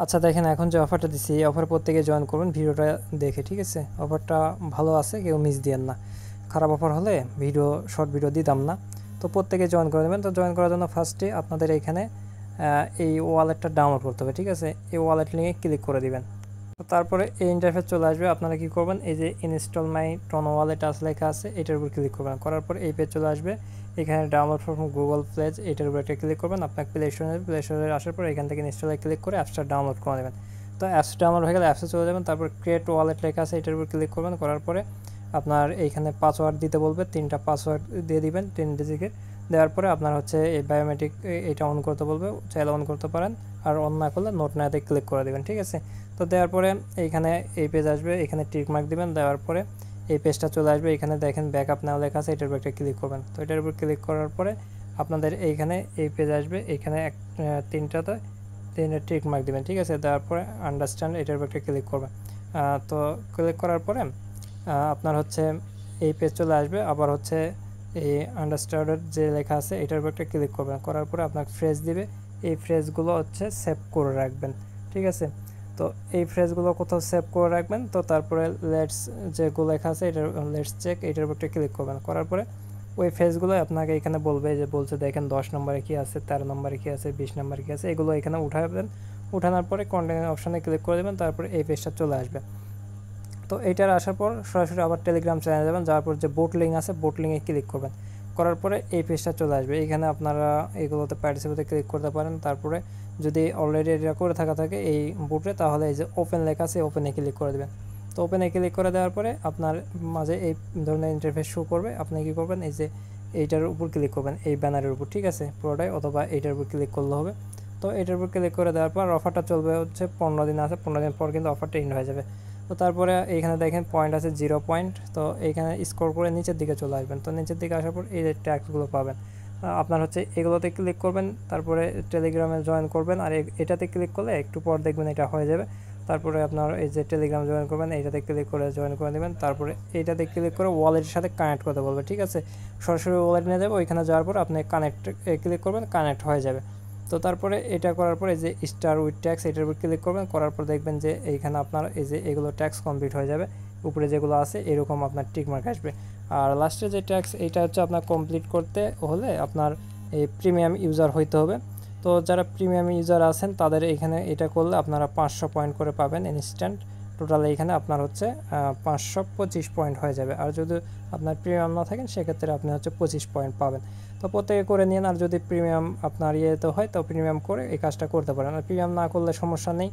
আচ্ছা দেখেন এখন যে অফারটা দিচ্ছি এই অফার প্রত্যেকে জয়েন করবেন ভিডিওটা দেখে, ঠিক আছে? অফারটা ভালো আছে, কেউ মিস দিয়েন না। খারাপ অফার হলে শর্ট ভিডিও দিতাম না। তো প্রত্যেকে জয়েন করে দেবেন। তো জয়েন করার জন্য ফার্স্টে আপনাদের এইখানে এই ওয়ালেটটা ডাউনলোড করতে হবে, ঠিক আছে? এই ওয়ালেট লিঙ্কে ক্লিক করে দিবেন। তো তারপরে এই ইন্টারফেস চলে আসবে। আপনারা কি করবেন, এই যে ইনস্টল মাই টন ওয়ালেট লেখা আছে এটার উপর ক্লিক করবেন। করার পর এই পেজ চলে আসবে। এখানে ডাউনলোড ফ্রম গুগল প্লেজ এটার উপর একটা ক্লিক করবেন। আপনার প্লে স্টোরে আসার পর এখান থেকে ইনস্টলে ক্লিক করে অ্যাপসটা ডাউনলোড করে নেবেন। তো অ্যাপস ডাউনলোড হয়ে গেলে অ্যাপসে চলে যাবেন। তারপর ক্রিয়েট ওয়ালেট লেখা আছে এটার উপর ক্লিক করবেন। করার পরে আপনার এইখানে পাসওয়ার্ড দিতে বলবে, 3টা পাসওয়ার্ড দিয়ে দিবেন 3 ডিজিটের। দেওয়ার পরে আপনার হচ্ছে এই বায়োমেট্রিক এটা অন করতে বলবে, চাইলে অন করতে পারেন, আর অন না করলে নোট নাতে ক্লিক করে দেবেন, ঠিক আছে? তো দেওয়ার পরে এইখানে এই পেজ আসবে, এখানে টিক মার্ক দিবেন। দেওয়ার পরে এই পেজটা চলে আসবে। এখানে দেখেন ব্যাকআপ নাও লেখা আছে এটার উপর একটা ক্লিক করবেন। তো এটার উপর ক্লিক করার পরে আপনাদের এইখানে এই পেজ আসবে। এইখানে তিনটা টিক মার্ক দিবেন, ঠিক আছে? দেওয়ার পরে আন্ডারস্ট্যান্ড এটার উপর একটা ক্লিক করবেন। তো ক্লিক করার পরে আপনার হচ্ছে এই পেজ চলে আসবে। আবার হচ্ছে এই আন্ডারস্ট্যান্ডের যে লেখা আছে এটার উপর একটা ক্লিক করবেন। করার পরে আপনার ফ্রেজ দিবে, এই ফ্রেজগুলো হচ্ছে সেভ করে রাখবেন, ঠিক আছে? তো এই ফ্রেজগুলো কোথাও সেভ করে রাখবেন। তো তারপরে লেটস যেগুলো লেখা আছে এটার লেটস চেক এটার উপর ক্লিক করবেন। করার পরে ওই ফ্রেজগুলো আপনাকে এখানে বলবে, যে বলছে দেখেন 10 নম্বরে কী আছে, 13 নম্বরে কী আছে, 20 নম্বরে কী আছে, এগুলো এখানে উঠাবেন। উঠানোর পরে কন্টিনিউ অপশানে ক্লিক করে দেবেন। তারপরে এই পেজটা চলে আসবে। তো এইটার আসার পর সরাসরি আবার টেলিগ্রাম চ্যানেলে যাবেন। যাওয়ার পর যে বোট লিঙ্ক আছে বোট লিঙ্কে ক্লিক করবেন। করার পরে এই পেজটা চলে আসবে। এখানে আপনারা এগুলোতে পার্টিসিপেটে ক্লিক করতে পারেন। তারপরে যদি অলরেডি এটা করে থাকে এই বুটে, তাহলে এই যে ওপেন লেখা আছে ওপেনে ক্লিক করে দেবেন। তো ওপেনে ক্লিক করে দেওয়ার পরে আপনার মাঝে এই ধরনের ইন্টারফেস শো করবে। আপনি কী করবেন, এই যে এইটার উপর ক্লিক করবেন, এই ব্যানারের উপর, ঠিক আছে? পুরোটাই, অথবা এইটার উপর ক্লিক করলে হবে। তো এটার উপর ক্লিক করে দেওয়ার পর অফারটা চলবে হচ্ছে 15 দিন আছে, 15 দিন পর কিন্তু অফারটা এন্ড হয়ে যাবে। তো তারপরে এইখানে দেখেন পয়েন্ট আছে 0 পয়েন্ট। তো এইখানে স্কোর করে নিচের দিকে চলে আসবেন। তো নিচের দিকে আসার পর এই যে ট্যাক্সগুলো পাবেন, আপনার হচ্ছে এগুলোতে ক্লিক করবেন। তারপরে টেলিগ্রামে জয়েন করবেন। আর এটাতে ক্লিক করলে একটু পর দেখবেন এটা হয়ে যাবে। তারপরে আপনার এই যে টেলিগ্রাম জয়েন করবেন, এইটাতে ক্লিক করে জয়েন করে দেবেন। তারপরে এইটাতে ক্লিক করে ওয়ালেটের সাথে কানেক্ট করতে বলবে, ঠিক আছে? সরাসরি ওয়ালেট নিয়ে যাবে। ওইখানে যাওয়ার পর আপনি কানেক্ট ক্লিক করবেন, কানেক্ট হয়ে যাবে। তো তারপরে এটা করার পরে যে স্টার উইথ ট্যাক্স এটার উপর ক্লিক করবেন। করার পর দেখবেন যে এইখানে আপনার এই যে এগুলো ট্যাক্স কমপ্লিট হয়ে যাবে। উপরে যেগুলো আছে এরকম আপনার টিকমার্ক আসবে। আর লাস্টে যে ট্যাক্স এইটা হচ্ছে আপনার কমপ্লিট করতে হলে আপনার এই প্রিমিয়াম ইউজার হইতে হবে। তো যারা প্রিমিয়াম ইউজার আছেন তাদের এখানে এটা করলে আপনারা 500 পয়েন্ট করে পাবেন ইনস্ট্যান্ট। টোটাল এইখানে আপনার হচ্ছে 525 পয়েন্ট হয়ে যাবে। আর যদি আপনার প্রিমিয়াম না থাকেন সেক্ষেত্রে আপনি হচ্ছে 25 পয়েন্ট পাবেন। তো প্রত্যেকে করে নিন। আর যদি প্রিমিয়াম আপনার ইয়েতে হয় তো প্রিমিয়াম করে এই কাজটা করতে পারেন। আর প্রিমিয়াম না করলে সমস্যা নেই,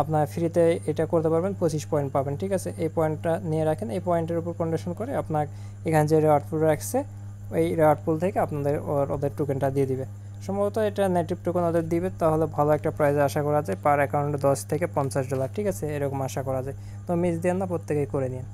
আপনার ফ্রিতে এটা করতে পারবেন, 25 পয়েন্ট পাবেন, ঠিক আছে? এই পয়েন্টটা নিয়ে রাখেন। এই পয়েন্টের উপর কন্ডিশন করে আপনার এখানে যে রেওয়ার্ড পুল রাখছে ওই রেওয়ার্ড পুল থেকে আপনাদের ওদের টোকেনটা দিয়ে দিবে। সম্ভবত এটা নেটিভ টোকেন ওদের দিবে, তাহলে ভালো একটা প্রাইজে আশা করা যায়। পার অ্যাকাউন্টে $10 থেকে $50, ঠিক আছে? এরকম আশা করা যায়। তো মিস দেন না, প্রত্যেকেই করে নিন।